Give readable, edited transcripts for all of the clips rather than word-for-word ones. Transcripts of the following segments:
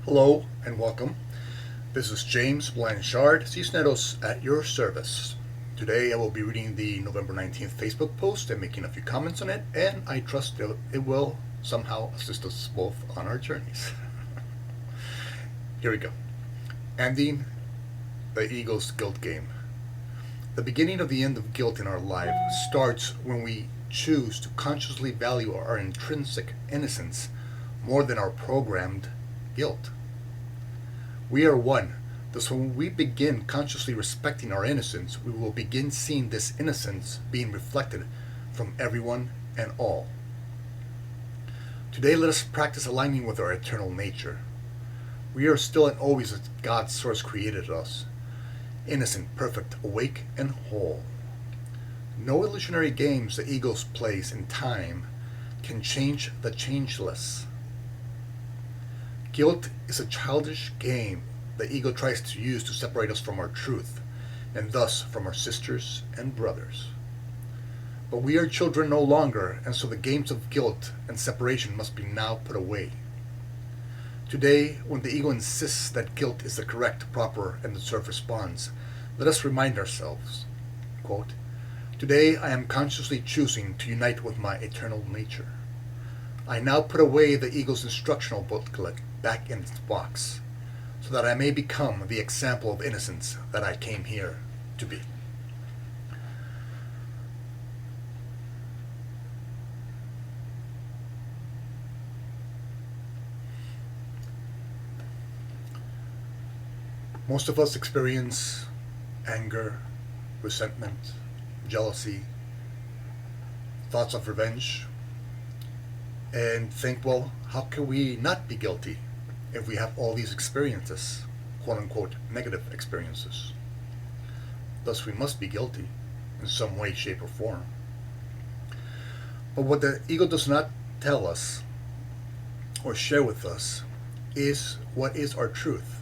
Hello and welcome. This is James Blanchard, Cisneros at your service. Today I will be reading the November 19th Facebook post and making a few comments on it, and I trust that it will somehow assist us both on our journeys. Here we go. Ending the ego's guilt game. The beginning of the end of guilt in our life starts when we choose to consciously value our intrinsic innocence more than our programmed guilt. We are one, thus when we begin consciously respecting our innocence, we will begin seeing this innocence being reflected from everyone and all. Today let us practice aligning with our eternal nature. We are still and always as God's source created us, innocent, perfect, awake, and whole. No illusionary games the ego plays in time can change the changeless. Guilt is a childish game the ego tries to use to separate us from our truth, and thus from our sisters and brothers. But we are children no longer, and so the games of guilt and separation must be now put away. Today, when the ego insists that guilt is the correct, proper, and deserved response, let us remind ourselves, quote, "Today I am consciously choosing to unite with my eternal nature. I now put away the ego's instructional booklet back in its box, so that I may become the example of innocence that I came here to be." Most of us experience anger, resentment, jealousy, thoughts of revenge, and think, well, how can we not be guilty if we have all these experiences, quote unquote, negative experiences? Thus, we must be guilty in some way, shape, or form. But what the ego does not tell us or share with us is what is our truth.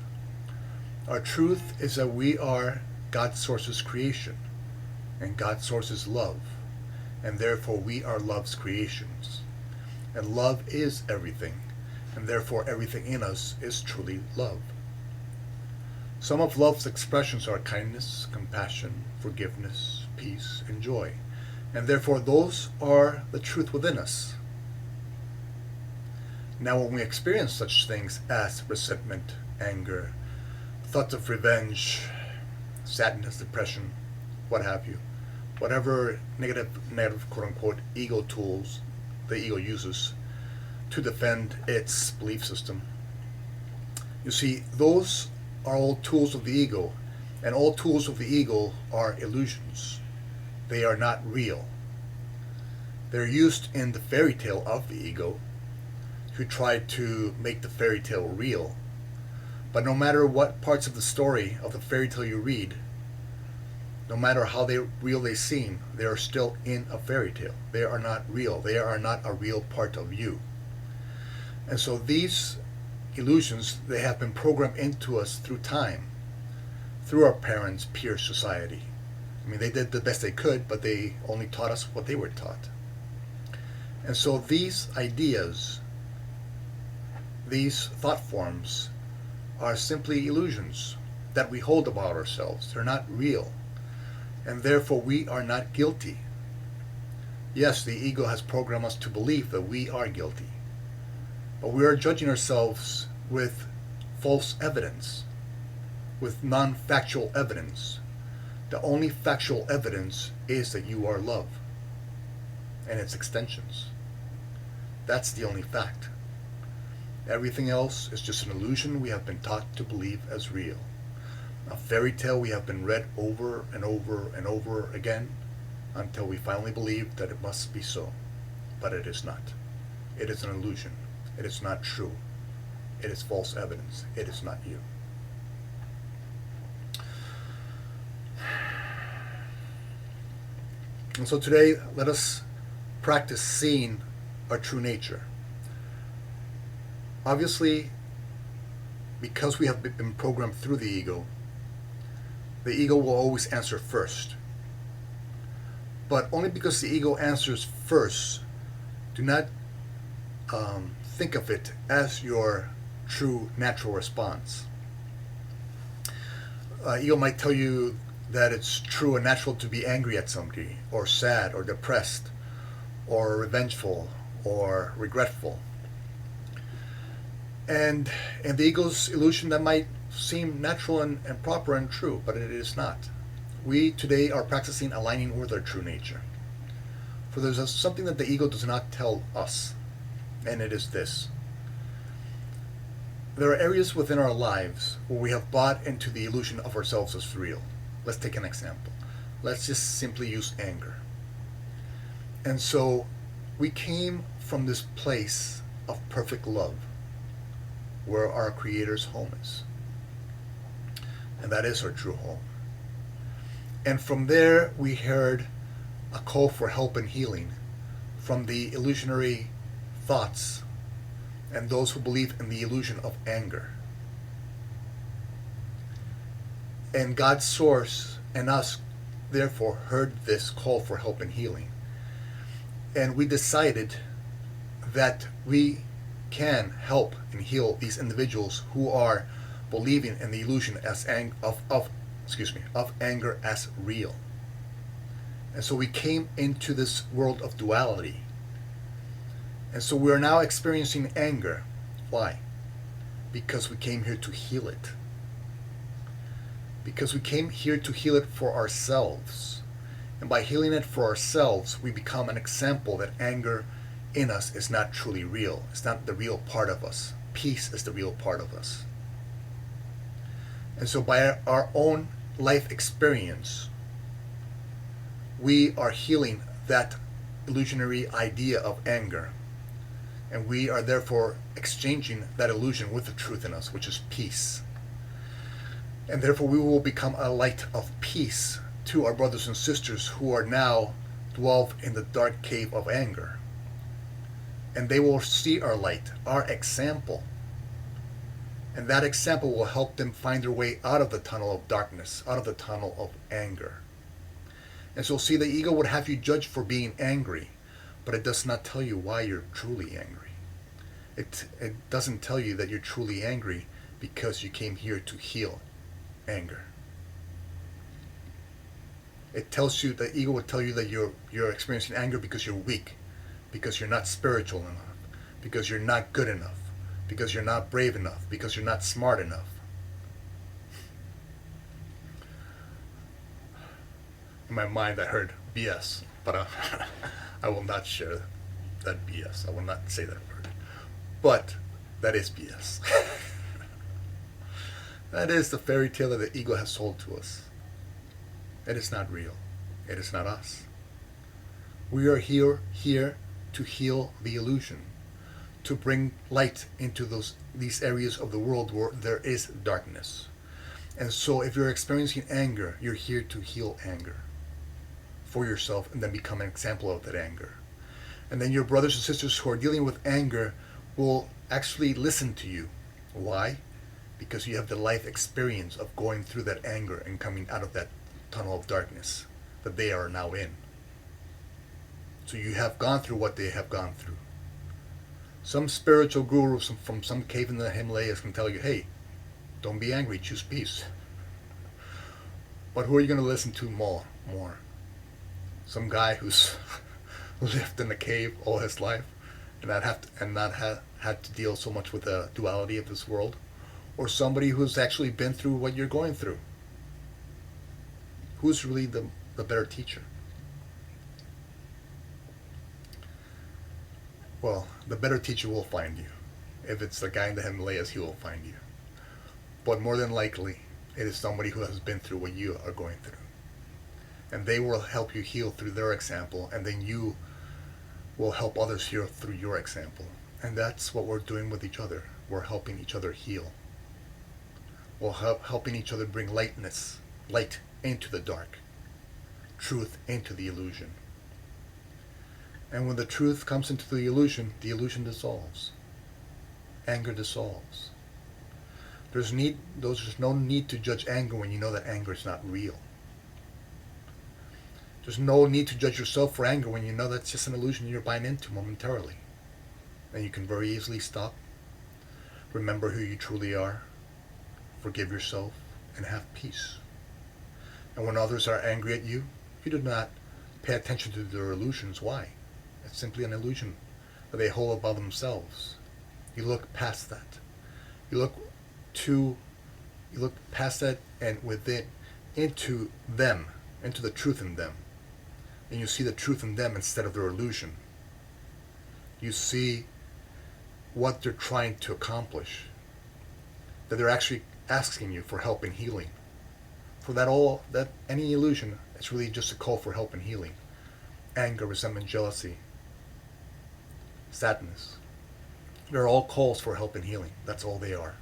Our truth is that we are God's source's creation, and God's source is love, and therefore we are love's creations. And love is everything, and therefore everything in us is truly love. Some of love's expressions are kindness, compassion, forgiveness, peace, and joy, and therefore those are the truth within us. Now when we experience such things as resentment, anger, thoughts of revenge, sadness, depression, what have you, whatever negative quote-unquote ego tools the ego uses to defend its belief system. You see, those are all tools of the ego, and all tools of the ego are illusions. They are not real. They're used in the fairy tale of the ego who tried to make the fairy tale real. But no matter what parts of the story of the fairy tale you read, no matter how real they seem, they are still in a fairy tale. They are not real. They are not a real part of you. And so these illusions, they have been programmed into us through time, through our parents, peers, society. I mean, they did the best they could, but they only taught us what they were taught. And so these ideas, these thought forms, are simply illusions that we hold about ourselves. They're not real. And therefore we are not guilty. Yes, the ego has programmed us to believe that we are guilty. But we are judging ourselves with false evidence, with non-factual evidence. The only factual evidence is that you are love and its extensions. That's the only fact. Everything else is just an illusion we have been taught to believe as real. A fairy tale we have been read over and over and over again until we finally believe that it must be so. But it is not. It is an illusion. It is not true. It is false evidence. It is not you. And so today, let us practice seeing our true nature. Obviously, because we have been programmed through the ego will always answer first. But only because the ego answers first, do not think of it as your true natural response. Ego might tell you that it's true and natural to be angry at somebody, or sad, or depressed, or revengeful, or regretful. And in the ego's illusion, that might seem natural and proper and true, but it is not. We today are practicing aligning with our true nature. For there's something that the ego does not tell us, and it is this. There are areas within our lives where we have bought into the illusion of ourselves as real. Let's take an example. Let's just simply use anger. And so we came from this place of perfect love, where our Creator's home is. And that is our true home. And from there we heard a call for help and healing from the illusionary thoughts and those who believe in the illusion of anger. And God's source and us therefore heard this call for help and healing. And we decided that we can help and heal these individuals who are believing in the illusion as of anger as real. And so we came into this world of duality. And so we are now experiencing anger. Why? Because we came here to heal it. Because we came here to heal it for ourselves. And by healing it for ourselves, we become an example that anger in us is not truly real. It's not the real part of us. Peace is the real part of us. And so by our own life experience, we are healing that illusionary idea of anger. And we are therefore exchanging that illusion with the truth in us, which is peace. And therefore we will become a light of peace to our brothers and sisters who are now dwell in the dark cave of anger. And they will see our light, our example. And that example will help them find their way out of the tunnel of darkness, out of the tunnel of anger. And so see, the ego would have you judge for being angry, but it does not tell you why you're truly angry. It doesn't tell you that you're truly angry because you came here to heal anger. It tells you, the ego would tell you that you're experiencing anger because you're weak, because you're not spiritual enough, because you're not good enough, because you're not brave enough, because you're not smart enough. In my mind I heard BS, but I will not share that BS. I will not say that word. But that is BS. That is the fairy tale that the ego has sold to us. It is not real. It is not us. We are here to heal the illusion, to bring light into these areas of the world where there is darkness. And so if you're experiencing anger, you're here to heal anger for yourself and then become an example of that anger. And then your brothers and sisters who are dealing with anger will actually listen to you. Why? Because you have the life experience of going through that anger and coming out of that tunnel of darkness that they are now in. So you have gone through what they have gone through. Some spiritual guru from some cave in the Himalayas can tell you, hey, don't be angry, choose peace. But who are you going to listen to more? Some guy who's lived in a cave all his life and not had to deal so much with the duality of this world? Or somebody who's actually been through what you're going through? Who's really the better teacher? Well, the better teacher will find you. If it's the guy in the Himalayas, he will find you. But more than likely, it is somebody who has been through what you are going through. And they will help you heal through their example, and then you will help others heal through your example. And that's what we're doing with each other. We're helping each other heal. We're helping each other bring light into the dark, truth into the illusion. And when the truth comes into the illusion dissolves. Anger dissolves. There's no need to judge anger when you know that anger is not real. There's no need to judge yourself for anger when you know that's just an illusion you're buying into momentarily. And you can very easily stop. Remember who you truly are, forgive yourself, and have peace. And when others are angry at you, you do not pay attention to their illusions. Why? It's simply an illusion that they hold about themselves. You look past that. You look to you look past that and within into them, into the truth in them. And you see the truth in them instead of their illusion. You see what they're trying to accomplish. That they're actually asking you for help and healing. For that any illusion is really just a call for help and healing. Anger, resentment, jealousy, sadness. They're all calls for help and healing. That's all they are.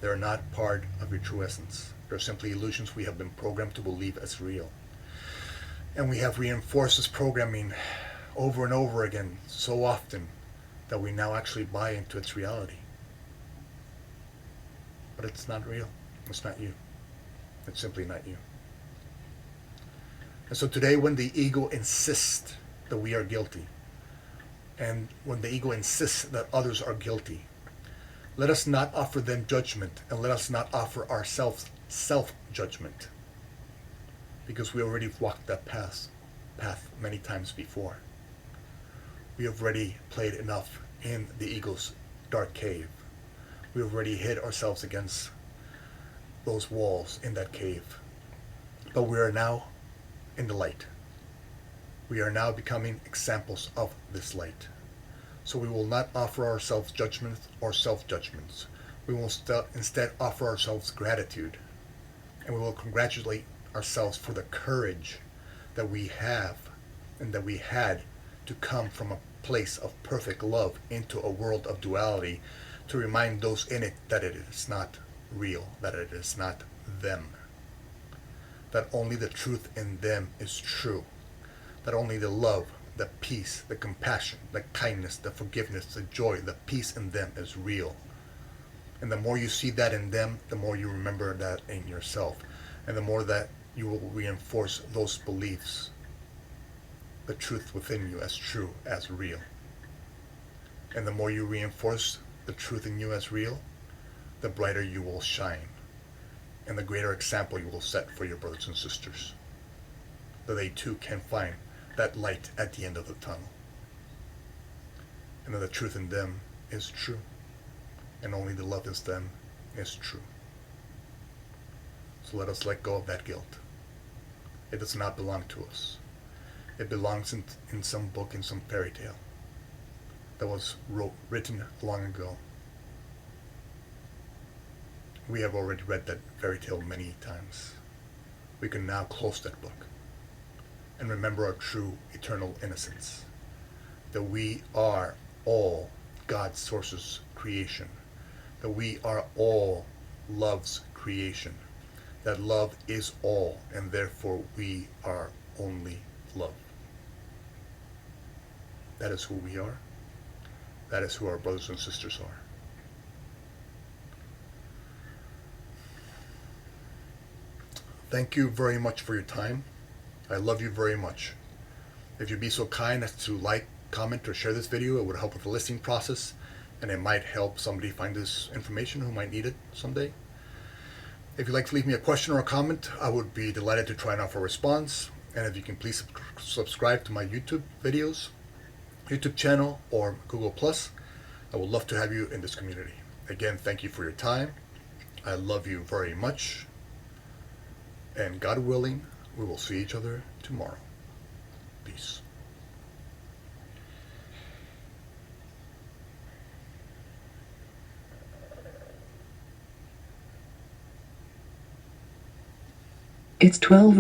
They're not part of your true essence. They're simply illusions we have been programmed to believe as real. And we have reinforced this programming over and over again so often that we now actually buy into its reality. But it's not real. It's not you. It's simply not you. And so today, when the ego insists that we are guilty, and when the ego insists that others are guilty, let us not offer them judgment, and let us not offer ourselves self-judgment, because we already walked that path many times before. We have already played enough in the ego's dark cave. We have already hid ourselves against those walls in that cave. But we are now in the light. We are now becoming examples of this light. So we will not offer ourselves judgments or self-judgments. We will instead offer ourselves gratitude. And we will congratulate ourselves for the courage that we have and that we had to come from a place of perfect love into a world of duality, to remind those in it that it is not real, that it is not them, that only the truth in them is true, that only the love, the peace, the compassion, the kindness, the forgiveness, the joy, the peace in them is real. And the more you see that in them, the more you remember that in yourself, and the more that you will reinforce those beliefs, the truth within you as true, as real. And the more you reinforce the truth in you as real, the brighter you will shine, and the greater example you will set for your brothers and sisters, that they too can find that light at the end of the tunnel, and that the truth in them is true, and only the love in them is true. So let us let go of that guilt. It does not belong to us. It belongs in some book, in some fairy tale that was written long ago. We have already read that fairy tale many times. We can now close that book and remember our true eternal innocence, that we are all God's source's creation, that we are all love's creation, that love is all, and therefore we are only love. That is who we are. That is who our brothers and sisters are. Thank you very much for your time. I love you very much. If you'd be so kind as to like, comment, or share this video, it would help with the listing process, and it might help somebody find this information who might need it someday. If you'd like to leave me a question or a comment, I would be delighted to try and offer a response. And if you can please subscribe to my YouTube videos, YouTube channel, or Google+, I would love to have you in this community. Again, thank you for your time. I love you very much. And God willing, we will see each other tomorrow. Peace. It's 12.